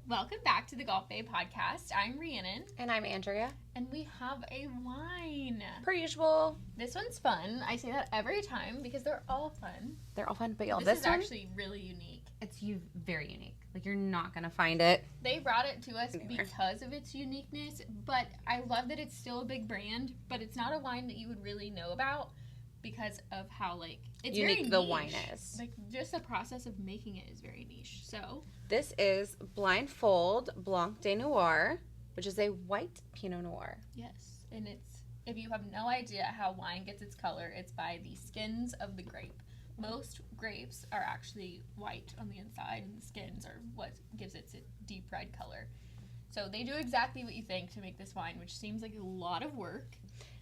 Welcome back to the Golf Bay podcast. I'm Rhiannon. And I'm Andrea. And we have a wine. Per usual. This one's fun. I say that every time because they're all fun. They're all fun, but y'all, this is one, actually really unique. It's very unique. Like, you're not going to find it. They brought it to us because of its uniqueness, but I love that it's still a big brand, but it's not a wine that you would really know about because of how, like, it's unique very the niche. wine is. Like, just the process of making it is very niche. So, this is Blindfold Blanc de Noir, which is a white Pinot Noir. Yes, and it's, if you have no idea how wine gets its color, it's by the skins of the grape. Most grapes are actually white on the inside, and the skins are what gives it its deep red color. So they do exactly what you think to make this wine, which seems like a lot of work.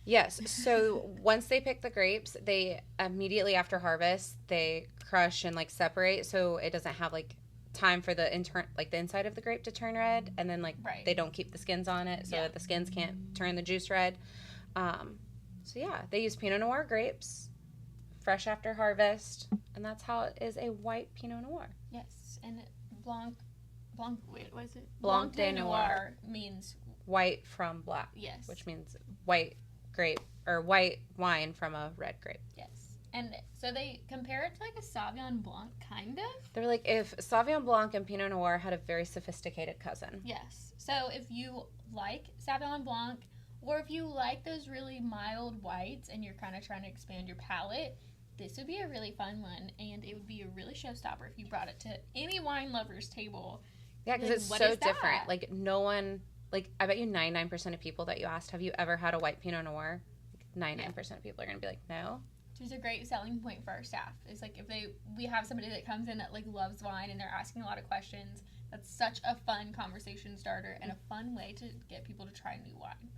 Yes, so once they pick the grapes, they immediately after harvest, they crush and, like, separate, so it doesn't have, like, time for the inside of the grape to turn red, and then, like, right. They don't keep the skins on it, so that the skins can't turn the juice red. So yeah, they use Pinot Noir grapes, fresh after harvest, and that's how it is a white Pinot Noir. Yes, and Blanc, wait, what is it? Blanc de Noir means white from black. Yes. Which means white grape, or white wine from a red grape. Yes. And so they compare it to, like, a Sauvignon Blanc, kind of. They're like if Sauvignon Blanc and Pinot Noir had a very sophisticated cousin. Yes. So if you like Sauvignon Blanc, or if you like those really mild whites and you're kind of trying to expand your palate, this would be a really fun one, and it would be a really showstopper if you brought it to any wine lover's table. Yeah, because it's so different. Like, no one, like, I bet you 99% of people that you asked, have you ever had a white Pinot Noir? 99% of people are going to be like, no. Which is a great selling point for our staff. It's like if we have somebody that comes in that, like, loves wine and they're asking a lot of questions, that's such a fun conversation starter and a fun way to get people to try new wine.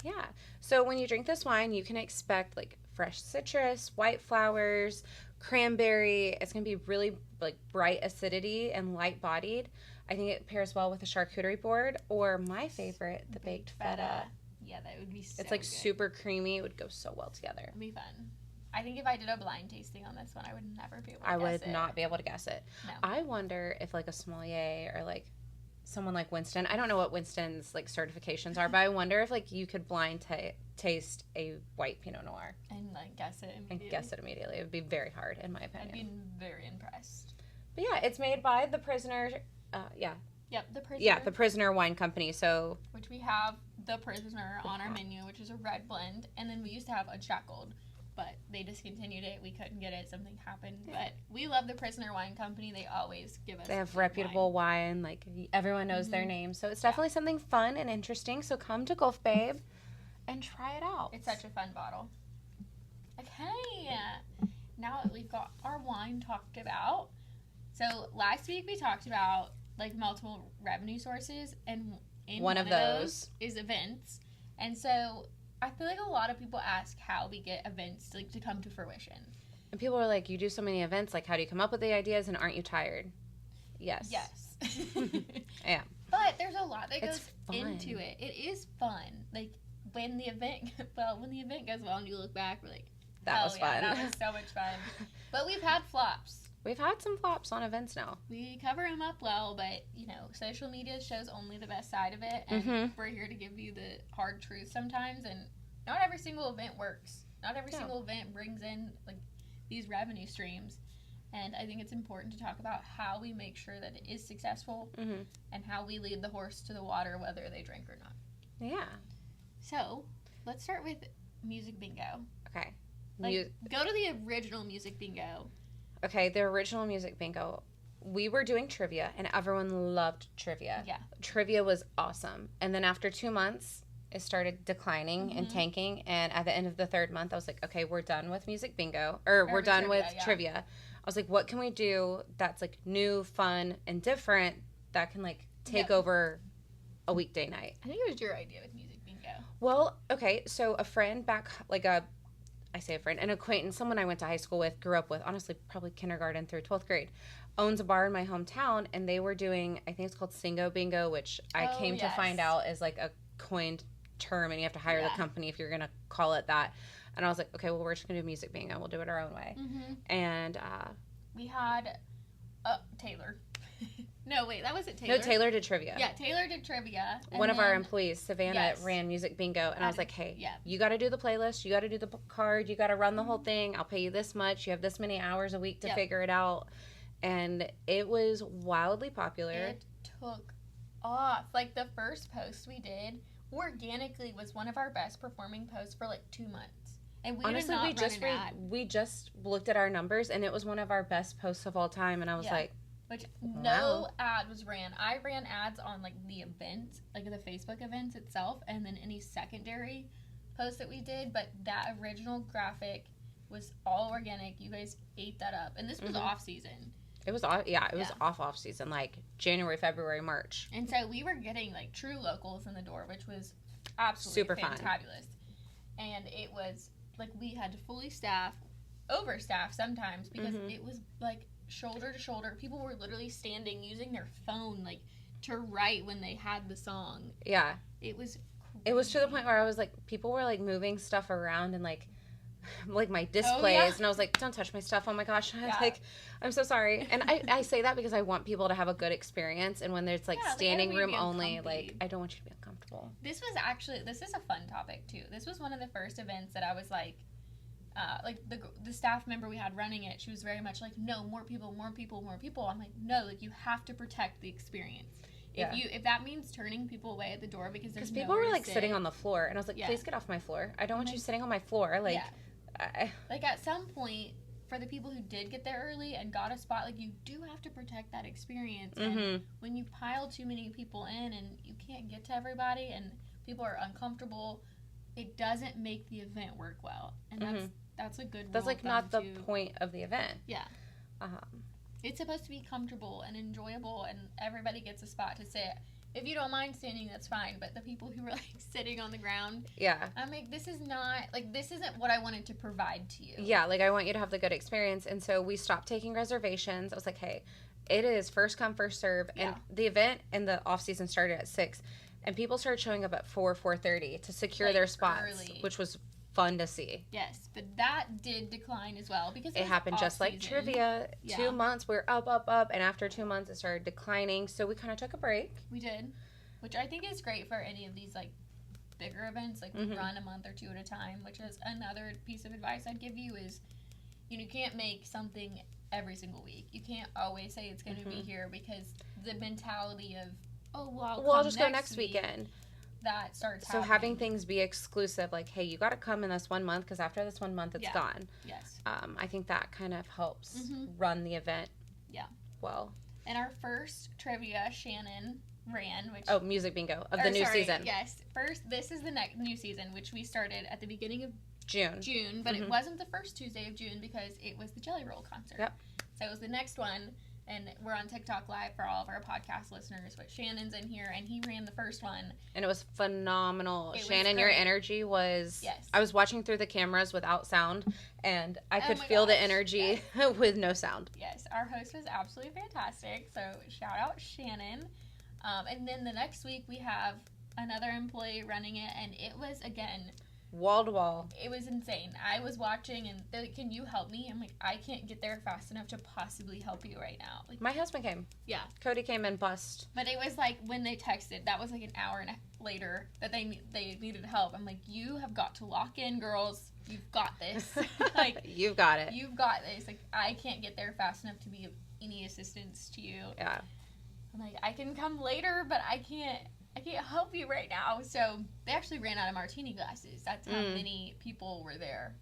Yeah. So when you drink this wine, you can expect, like, fresh citrus, white flowers, cranberry. It's going to be really, like, bright acidity and light-bodied. I think it pairs well with a charcuterie board, or my favorite, the baked feta. Yeah, that would be so It's, like, good. super creamy. It would go so well together. It'd be fun. I think if I did a blind tasting on this one, I would never be able to guess it. I would not be able to guess it. No. I wonder if, like, a sommelier or, like, someone like Winston, I don't know what Winston's, like, certifications are, but I wonder if, like, you could blind taste a white Pinot Noir. And, like, guess it immediately. It would be very hard, in my opinion. I'd be very impressed. But yeah, it's made by The Prisoner, Yep, The Prisoner. Yeah, The Prisoner Wine Company, so. Which we have The Prisoner on our menu, which is a red blend, and then we used to have Unshackled, but they discontinued it. We couldn't get it. Something happened. Yeah. But we love The Prisoner Wine Company. They always give us. They have reputable wine. Like, everyone knows their name. So it's definitely something fun and interesting. So come to Gulf Babe and try it out. It's such a fun bottle. Okay. Now that we've got our wine talked about. So last week we talked about, like, multiple revenue sources, and one of those is events. And so I feel like a lot of people ask how we get events, like, to come to fruition. And people are like, you do so many events, like, how do you come up with the ideas, and aren't you tired? Yes. Yes. Yeah. But there's a lot that goes fun. into it. It is fun. Like, when the event goes well and you look back, we're like, that was fun. That was so much fun. But we've had flops. We've had some flops on events now. We cover them up well, but, you know, social media shows only the best side of it, and we're here to give you the hard truth sometimes, and not every single event works. Not every single event brings in, like, these revenue streams, and I think it's important to talk about how we make sure that it is successful and how we lead the horse to the water, whether they drink or not. Yeah. So, let's start with music bingo. Okay. Like, go to the original music bingo. Okay, the original music bingo. We were doing trivia, and everyone loved trivia. Yeah. Trivia was awesome. And then after 2 months, it started declining and tanking. And at the end of the third month, I was like, okay, we're done with music bingo. Or we're done with trivia. I was like, what can we do that's, like, new, fun, and different that can, like, take over a weekday night? I think it was your idea with music bingo. Well, okay, so a friend an acquaintance, someone I went to high school with, grew up with, honestly, probably kindergarten through 12th grade, owns a bar in my hometown, and they were doing, I think it's called Singo Bingo, which I came to find out is, like, a coined term, and you have to hire the company if you're going to call it that. And I was like, okay, well, we're just going to do music bingo. We'll do it our own way. And we had Taylor. No, wait, that wasn't Taylor. No, Taylor did trivia. Yeah, Taylor did trivia. One of our employees, Savannah, ran music bingo, and I was like, hey, you got to do the playlist, you got to do the card, you got to run the whole thing, I'll pay you this much, you have this many hours a week to figure it out. And it was wildly popular. It took off. Like, the first post we did, organically, was one of our best performing posts for, like, 2 months. And we honestly, we just looked at our numbers, and it was one of our best posts of all time, and I was like, which no ad was ran. I ran ads on, like, the event, like, the Facebook events itself, and then any secondary posts that we did. But that original graphic was all organic. You guys ate that up. And this was off-season. It was off, it was off-season, like, January, February, March. And so we were getting, like, true locals in the door, which was absolutely super fantabulous. And it was, like, we had to fully staff, overstaff sometimes, because it was, like, shoulder to shoulder. People were literally standing using their phone, like, to write when they had the song. Yeah. It was crazy. It was to the point where I was like, people were like moving stuff around and like my displays, and I was like, don't touch my stuff. Oh my gosh. Like, I'm so sorry. And I say that because I want people to have a good experience, and when there's like standing room only, like, I don't want you to be uncomfortable. This is a fun topic too. This was one of the first events that I was like the staff member we had running it, she was very much like, no, more people. I'm like, no, like, you have to protect the experience. If that means turning people away at the door because people were like sitting on the floor, and I was like, please get off my floor. I don't want you sitting on my floor. Like, like, at some point, for the people who did get there early and got a spot, like, you do have to protect that experience. And when you pile too many people in and you can't get to everybody and people are uncomfortable, it doesn't make the event work well. And that's a good rule. That's like not the point of the event. Yeah. It's supposed to be comfortable and enjoyable, and everybody gets a spot to sit. If you don't mind standing, that's fine. But the people who were like sitting on the ground, I'm like, this isn't what I wanted to provide to you. Yeah, like, I want you to have the good experience. And so we stopped taking reservations. I was like, hey, it is first come, first serve. And the event in the off season started at 6, and people started showing up at 4:30 to secure like their spots, early. Which was fun to see. Yes, but that did decline as well because it happened just like trivia. 2 months we were up, and after 2 months it started declining. So we kind of took a break. We did, which I think is great for any of these like bigger events. Like run a month or 2 at a time. Which is another piece of advice I'd give you is, you can't make something every single week. You can't always say it's going to be here, because the mentality of I'll just go next weekend. That starts happening. So having things be exclusive, like, hey, you got to come in this 1 month, because after this 1 month, it's gone. Yes. I think that kind of helps run the event well. And our first trivia, Shannon ran, which... music bingo of the new season. Yes. First, this is the new season, which we started at the beginning of June. But it wasn't the first Tuesday of June because it was the Jelly Roll concert. Yep. So it was the next one. And we're on TikTok Live for all of our podcast listeners. But Shannon's in here, and he ran the first one. And it was phenomenal. Shannon, your energy was... Yes. I was watching through the cameras without sound, and I could feel the energy with no sound. Yes. Our host was absolutely fantastic. So shout out Shannon. And then the next week, we have another employee running it. And it was, again... wall to wall. It was insane. I was watching, and they're like, can you help me? I'm like, I can't get there fast enough to possibly help you right now. Like, my husband came. Yeah. Cody came and bust. But it was like, when they texted, that was like an hour and later that they needed help. I'm like, you have got to lock in, girls. You've got this. Like, you've got it. You've got this. Like, I can't get there fast enough to be of any assistance to you. Yeah. I'm like, I can come later, but I can't help you right now. So they actually ran out of martini glasses. That's how many people were there,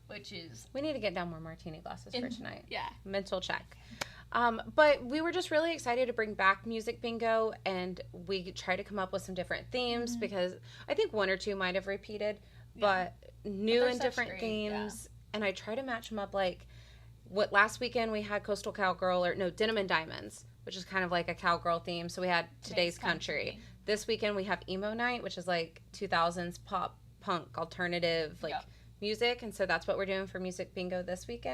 which is... We need to get down more martini glasses for tonight. Yeah. Mental check. But we were just really excited to bring back music bingo, and we tried to come up with some different themes because I think 1 or 2 might have repeated, but new and different themes. Yeah. And I try to match them up, like what last weekend we had Coastal Cowgirl, Denim and Diamonds, which is kind of like a cowgirl theme. So we had Today's Country. This weekend we have Emo Night, which is like 2000s pop punk alternative music, and so that's what we're doing for music bingo this week,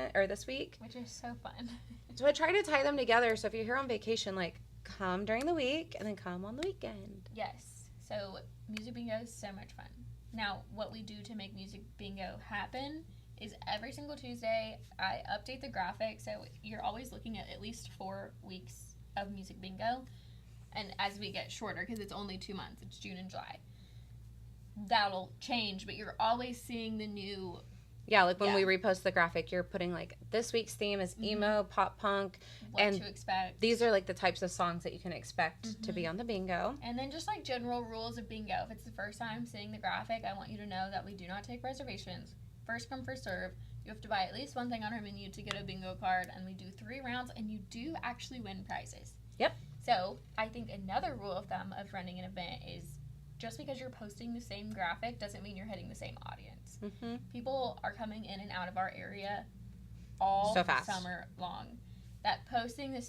which is so fun. So I try to tie them together. So if you're here on vacation, like, come during the week and then come on the weekend. Yes. So music bingo is so much fun. Now, what we do to make music bingo happen is every single Tuesday I update the graphic, so you're always looking at least 4 weeks of Music Bingo. And as we get shorter, because it's only 2 months, it's June and July, that'll change, but you're always seeing the new. Yeah, like when we repost the graphic, you're putting like, this week's theme is emo, pop punk. What to expect. These are like the types of songs that you can expect to be on the bingo. And then just like general rules of bingo. If it's the first time seeing the graphic, I want you to know that we do not take reservations. First come, first serve. You have to buy at least one thing on our menu to get a bingo card, and we do 3 rounds, and you do actually win prizes. Yep. So I think another rule of thumb of running an event is just because you're posting the same graphic doesn't mean you're hitting the same audience. People are coming in and out of our area all summer long. That posting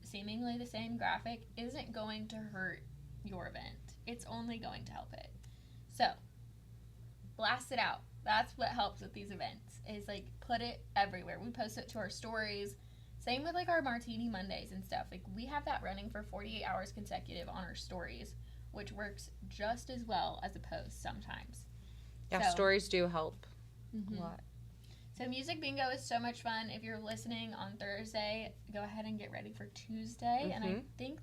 seemingly the same graphic isn't going to hurt your event. It's only going to help it. So, blast it out. That's what helps with these events, is like put it everywhere. We post it to our stories. Same with like our Martini Mondays and stuff. Like we have that running for 48 hours consecutive on our stories, which works just as well as a post sometimes. Yeah, stories do help a lot. So Music Bingo is so much fun. If you're listening on Thursday, go ahead and get ready for Tuesday. And I think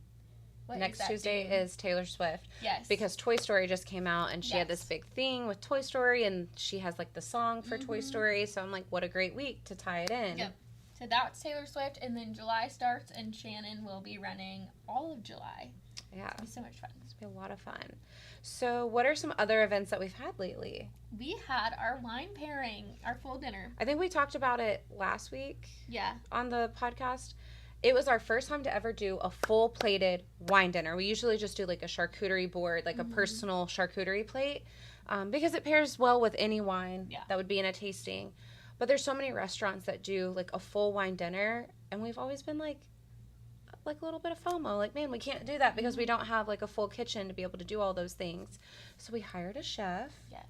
next Tuesday is Taylor Swift. Yes. Because Toy Story just came out, and she had this big thing with Toy Story, and she has like the song for Toy Story. So I'm like, what a great week to tie it in. Yep. So that's Taylor Swift, and then July starts, and Shannon will be running all of July. Yeah. It'll be so much fun. It'll be a lot of fun. So what are some other events that we've had lately? We had our wine pairing, our full dinner. I think we talked about it last week. Yeah. On the podcast. It was our first time to ever do a full plated wine dinner. We usually just do like a charcuterie board, like a personal charcuterie plate, because it pairs well with any wine that would be in a tasting. But there's so many restaurants that do like a full wine dinner, and we've always been like a little bit of FOMO, like, man, we can't do that because we don't have like a full kitchen to be able to do all those things. So we hired a chef. Yes.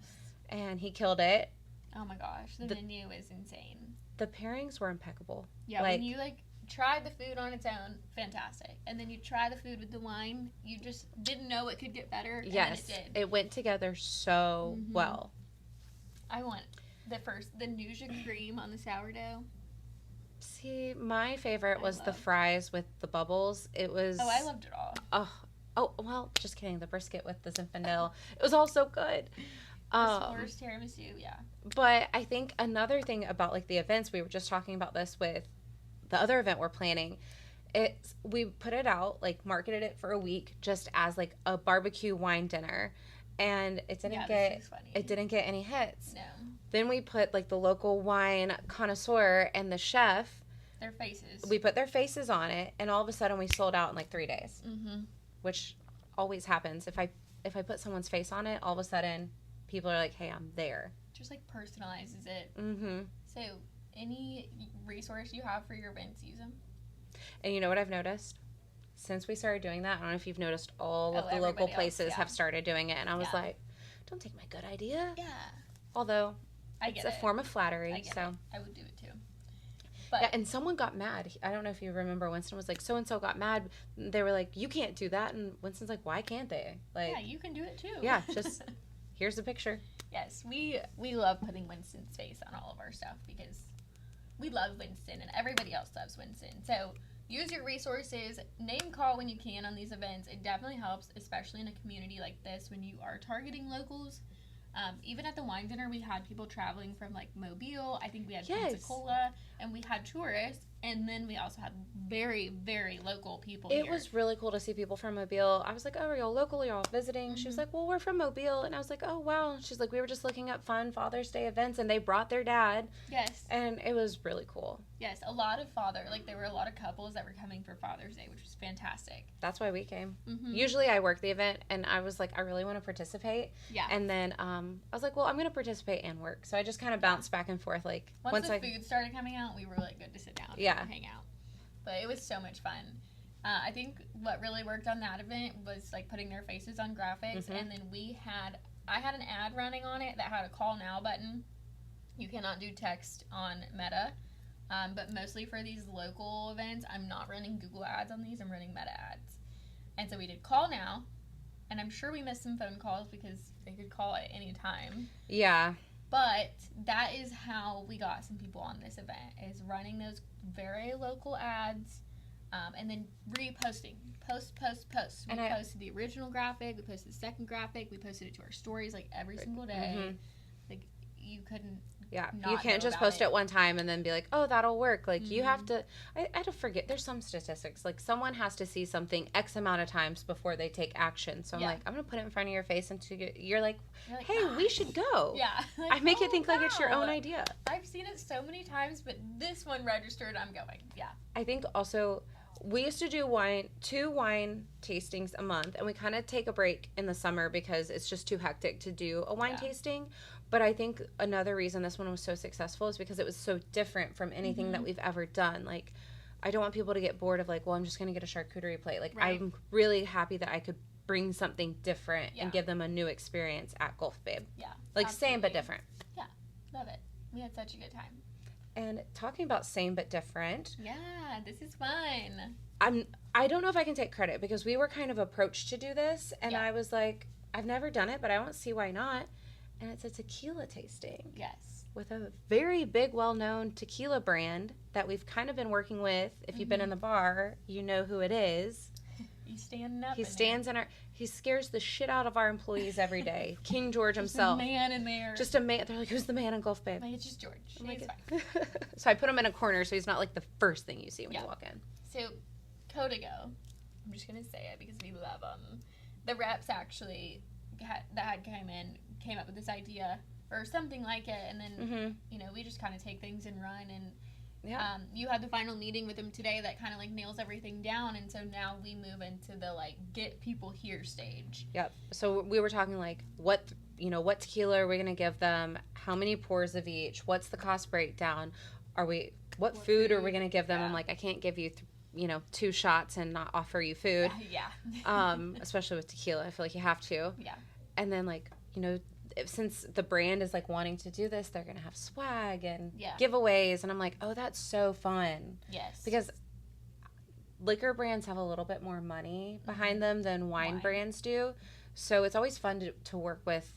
And he killed it. Oh my gosh, the menu is insane. The pairings were impeccable. Yeah, when you like try the food on its own, fantastic. And then you try the food with the wine, you just didn't know it could get better. Yes, and it did. It went together so well. I want the Nougat cream on the sourdough. See, my favorite was the fries with the bubbles. It was... Oh, I loved it all. Oh, well, just kidding. The brisket with the Zinfandel. It was all so good. The s'mores tiramisu, yeah. But I think another thing about, like, the events, we were just talking about this with the other event we're planning. We put it out, like, marketed it for a week just as, like, a barbecue wine dinner. And it didn't get any hits. No. Then we put, like, the local wine connoisseur and the chef. Their faces. We put their faces on it, and all of a sudden we sold out in, like, 3 days. Which always happens. If I put someone's face on it, all of a sudden people are like, hey, I'm there. Just, like, personalizes it. So, any resource you have for your events, use them. And you know what I've noticed? Since we started doing that, I don't know if you've noticed all of the local places have started doing it. And I was like, don't take my good idea. Yeah. Although, it's a form of flattery. I would do it too. But yeah, and someone got mad. I don't know if you remember, Winston was like, so-and-so got mad. They were like, you can't do that. And Winston's like, why can't they? Like, yeah, you can do it too. Yeah, just here's the picture. Yes, we love putting Winston's face on all of our stuff because we love Winston and everybody else loves Winston. So use your resources, name call when you can on these events. It definitely helps, especially in a community like this when you are targeting locals. Even at the wine dinner, we had people traveling from, like, Mobile. I think we had Pensacola, and we had tourists. And then we also had very, very local people here. It was really cool to see people from Mobile. I was like, oh, are y'all local? Y'all visiting? She was like, well, we're from Mobile. And I was like, oh, wow. And she's like, we were just looking at fun Father's Day events, and they brought their dad. Yes. And it was really cool. Yes, a lot of there were a lot of couples that were coming for Father's Day, which was fantastic. That's why we came. Usually I work the event, and I was like, I really want to participate. Yeah. And then I was like, well, I'm going to participate and work. So I just kind of bounced back and forth. Like Once the food started coming out, we were like good to sit down and hang out. But it was so much fun. I think what really worked on that event was, like, putting their faces on graphics. And then I had an ad running on it that had a call now button. You cannot do text on Meta. But mostly for these local events, I'm not running Google ads on these. I'm running Meta ads. And so we did call now. And I'm sure we missed some phone calls because they could call at any time. Yeah. But that is how we got some people on this event, is running those very local ads and then reposting. Post. We posted the original graphic. We posted the second graphic. We posted it to our stories like every single day. Mm-hmm. Like you couldn't. Yeah, you can't just post it one time and then be like, oh, that'll work. Like, you have to, I had to forget, there's some statistics. Like, someone has to see something X amount of times before they take action. So I'm like, I'm going to put it in front of your face until you're like, hey, we should go. Yeah. Like, I make it think like it's your own idea. I've seen it so many times, but this one registered, I'm going. Yeah. I think also, we used to do 2 wine tastings a month, and we kind of take a break in the summer because it's just too hectic to do a wine tasting. But I think another reason this one was so successful is because it was so different from anything that we've ever done. Like, I don't want people to get bored of like, well, I'm just going to get a charcuterie plate. Like, I'm really happy that I could bring something different and give them a new experience at Gulf Babe. Yeah. Like, absolutely. Same but different. Yeah. Love it. We had such a good time. And talking about same but different. Yeah, this is fun. I don't know if I can take credit because we were kind of approached to do this, and I was like, I've never done it, but I don't see why not. And it's a tequila tasting. Yes. With a very big, well-known tequila brand that we've kind of been working with. If you've been in the bar, you know who it is. He's standing up. He stands in our. He scares the shit out of our employees every day. King George himself. Just a man in there. Just a man. They're like, who's the man in Gulf Babe? Like, it's just George. He's fine. So I put him in a corner so he's not like the first thing you see when you walk in. So, Codigo. I'm just gonna say it because we love them. The reps actually came up with this idea or something like it, and then you know, we just kind of take things and run. And you had the final meeting with him today that kind of like nails everything down, and so now we move into the like get people here stage. Yep. So we were talking like what tequila are we gonna give them, how many pours of each, what's the cost breakdown, what food are we gonna give them? I'm like, I can't give you 2 shots and not offer you food. Especially with tequila, I feel like you have to. Yeah. And then like, since the brand is like wanting to do this, they're gonna have swag and giveaways, and I'm like, oh, that's so fun. Yes. Because liquor brands have a little bit more money behind them than wine brands do, so it's always fun to work with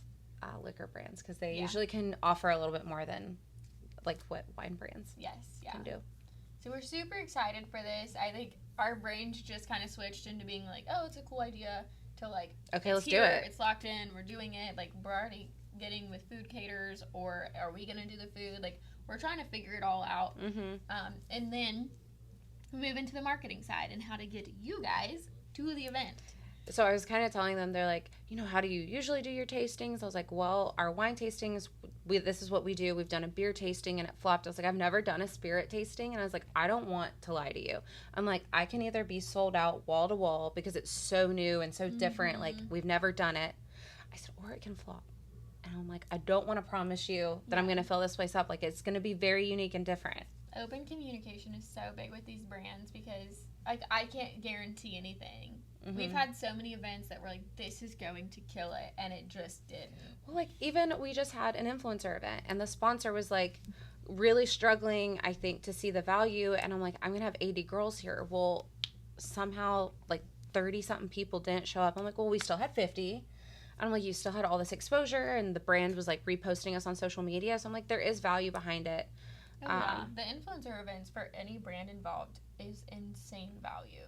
liquor brands because they usually can offer a little bit more than like what wine brands can do. So we're super excited for this. I think our brains just kind of switched into being like, oh, it's a cool idea, to like, okay, let's do it. It's locked in. We're doing it. Like, we're already getting with food caterers, or are we going to do the food? Like, we're trying to figure it all out. And then move into the marketing side and how to get you guys to the event. So I was kind of telling them, they're like, how do you usually do your tastings? I was like, well, our wine tastings, this is what we do. We've done a beer tasting and it flopped. I was like, I've never done a spirit tasting. And I was like, I don't want to lie to you. I'm like, I can either be sold out wall to wall because it's so new and so different. Like, we've never done it. I said, or it can flop. And I'm like, I don't want to promise you that I'm going to fill this place up. Like, it's going to be very unique and different. Open communication is so big with these brands because I can't guarantee anything. We've had so many events that were like, this is going to kill it, and it just didn't. Well, like, even we just had an influencer event, and the sponsor was like really struggling, I think, to see the value, and I'm like, I'm gonna have 80 girls here. Well, somehow like 30 something people didn't show up. I'm like, well, we still had 50. And I'm like, you still had all this exposure, and the brand was like reposting us on social media. So I'm like, there is value behind it. Oh, yeah. The influencer events for any brand involved is insane value.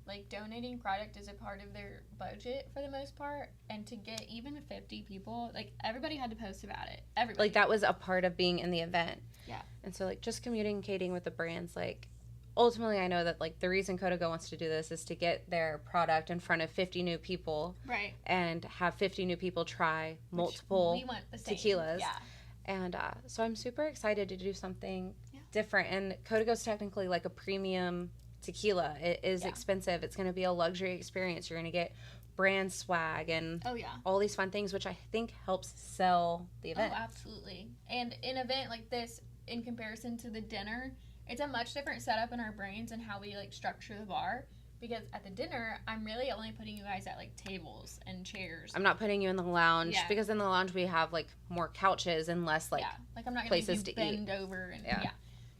Like, donating product is a part of their budget for the most part, and to get even 50 people, like, everybody had to post about it. Everybody. Like, that was a part of being in the event. Yeah. And so, like, just communicating with the brands, like, ultimately I know that, like, the reason Codigo wants to do this is to get their product in front of 50 new people. Right. And have 50 new people try multiple tequilas. Yeah. And so I'm super excited to do something different. And Codigo's technically like a premium tequila. It is expensive. It's going to be a luxury experience. You're going to get brand swag and all these fun things, which I think helps sell the event. Oh, absolutely. And an event like this, in comparison to the dinner, it's a much different setup in our brains and how we like structure the bar. Because at the dinner, I'm really only putting you guys at, like, tables and chairs. I'm not putting you in the lounge. Yeah. Because in the lounge, we have, like, more couches and less, like, like I'm not places to bend over. And,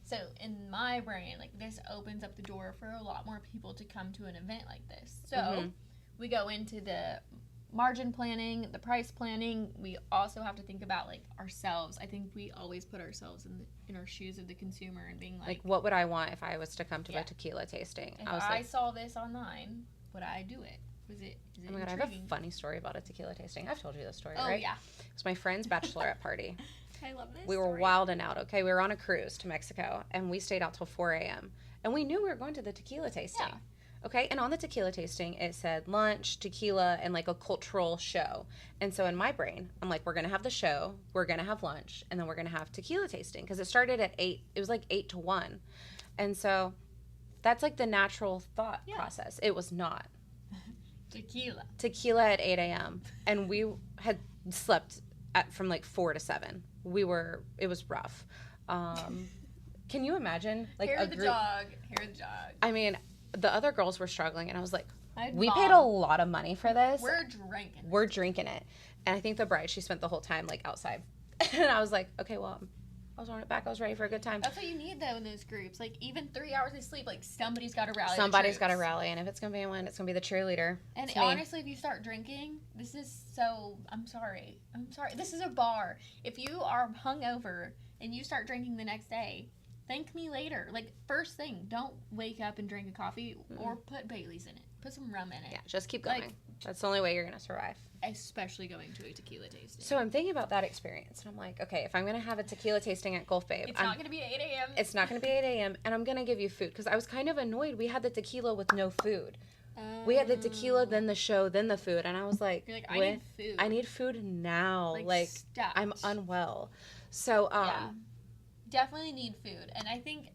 So, in my brain, like, this opens up the door for a lot more people to come to an event like this. So, we go into the margin planning, the price planning, we also have to think about like ourselves. I think we always put ourselves in our shoes of the consumer and being like, what would I want if I was to come to a tequila tasting? If I saw this online, would I do it? Is it oh my God, intriguing? I have a funny story about a tequila tasting. I've told you this story, right? right? Yeah. It was my friend's bachelorette party. I love this We were wilding out, okay? We were on a cruise to Mexico, and we stayed out till 4 a.m. And we knew we were going to the tequila tasting. Yeah. Okay, and on the tequila tasting, it said lunch, tequila, and like a cultural show. And so in my brain, I'm like, we're going to have the show, we're going to have lunch, and then we're going to have tequila tasting. Because it started at 8. It was like 8 to 1. And so that's like the natural thought process. It was not. Tequila at 8 a.m. And we had slept from like 4 to 7. It was rough. Can you imagine? Like hair of the dog. I mean, the other girls were struggling, and I was like, we paid a lot of money for this. We're drinking it. And I think the bride, she spent the whole time like outside. And I was like, okay, well, I was on it back. I was ready for a good time. That's what you need, though, in those groups. Like, even 3 hours of sleep, like, somebody's got to rally. Somebody's got to rally. And if it's going to be one, it's going to be the cheerleader. And honestly, if you start drinking, this is so, I'm sorry. This is a bar. If you are hungover and you start drinking the next day, thank me later. Like, first thing, don't wake up and drink a coffee or put Bailey's in it. Put some rum in it. Yeah, just keep going. Like, that's the only way you're going to survive. Especially going to a tequila tasting. So I'm thinking about that experience. And I'm like, okay, if I'm going to have a tequila tasting at Gulf Babe. It's not going to be at 8 a.m. It's not going to be 8 a.m. And I'm going to give you food. Because I was kind of annoyed. We had the tequila with no food. We had the tequila, then the show, then the food. And I was like, you're like, I need food. I need food now. Like I'm unwell. So, yeah. Definitely need food. And I think,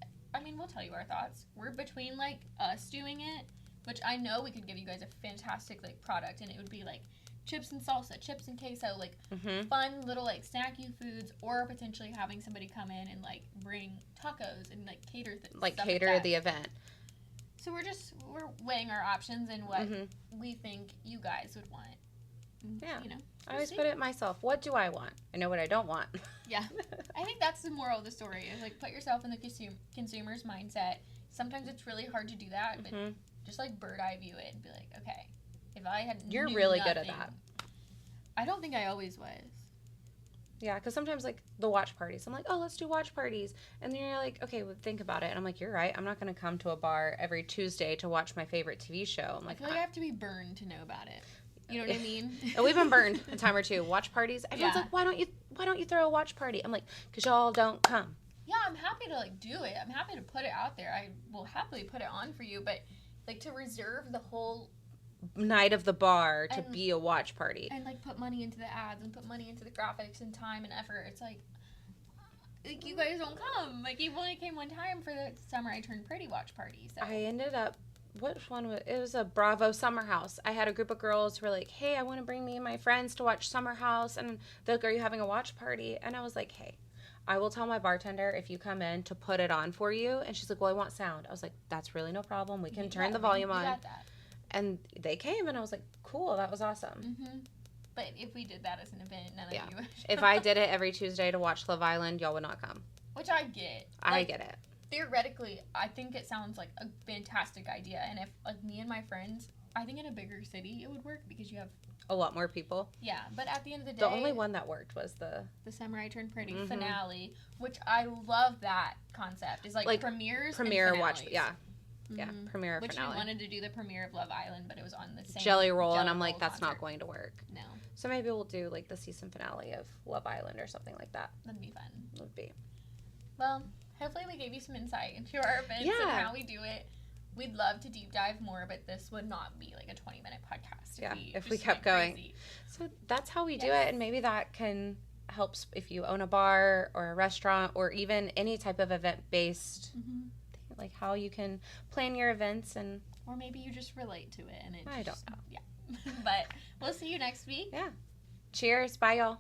we'll tell you our thoughts. We're between, like, us doing it, which I know we could give you guys a fantastic, like, product, and it would be, like, chips and salsa, chips and queso, like, fun little, like, snacky foods, or potentially having somebody come in and, like, bring tacos and, like, cater the event. So we're weighing our options and what we think you guys would want. Yeah. You know, I always put it myself. What do I want? I know what I don't want. Yeah. I think that's the moral of the story is, like, put yourself in the consumer's mindset. Sometimes it's really hard to do that, but just, like, bird eye view it and be like, okay, if I had You're really good at that. I don't think I always was. Yeah, because sometimes, like, the watch parties, I'm like, oh, let's do watch parties. And then you're like, okay, well, think about it. And I'm like, you're right. I'm not going to come to a bar every Tuesday to watch my favorite TV show. I'm like, I feel like I have to be burned to know about it. You know what I mean? And we've been burned a time or two. Watch parties. Everyone's like, why don't you throw a watch party? I'm like, because y'all don't come. Yeah, I'm happy to, like, do it. I'm happy to put it out there. I will happily put it on for you. But, like, to reserve the whole night of the bar to be a watch party. And, like, put money into the ads and put money into the graphics and time and effort. It's like you guys don't come. Like, you only came one time for the Summer I Turned Pretty watch party. So I ended up, which one was it? Was a Bravo Summer House. I had a group of girls who were like, hey, I want to bring me and my friends to watch Summer House. And they're like, are you having a watch party? And I was like, hey, I will tell my bartender if you come in to put it on for you. And she's like, well, I want sound. I was like, that's really no problem. We can turn the volume on. Got that. And they came, and I was like, cool, that was awesome. But if we did that as an event, none of you would. If I did it every Tuesday to watch Love Island, y'all would not come. Which I get. I get it. Theoretically, I think it sounds like a fantastic idea. And if, like, me and my friends, I think in a bigger city it would work because you have a lot more people. Yeah, but at the end of the day, the only one that worked was the Summer I Turned Pretty finale, which I love that concept. Is like premiere watch, yeah. Yeah, premiere Which finale. We wanted to do the premiere of Love Island, but it was on the same Jelly Roll, and I'm like, that's not going to work. No. So maybe we'll do, like, the season finale of Love Island or something like that. That'd be fun. Would be. Well, hopefully we gave you some insight into our events and how we do it. We'd love to deep dive more, but this would not be like a 20-minute podcast. If we kept going. Crazy. So that's how we do it, and maybe that can help if you own a bar or a restaurant or even any type of event-based like how you can plan your events or maybe you just relate to it and I don't know. Yeah. But we'll see you next week. Yeah. Cheers. Bye, y'all.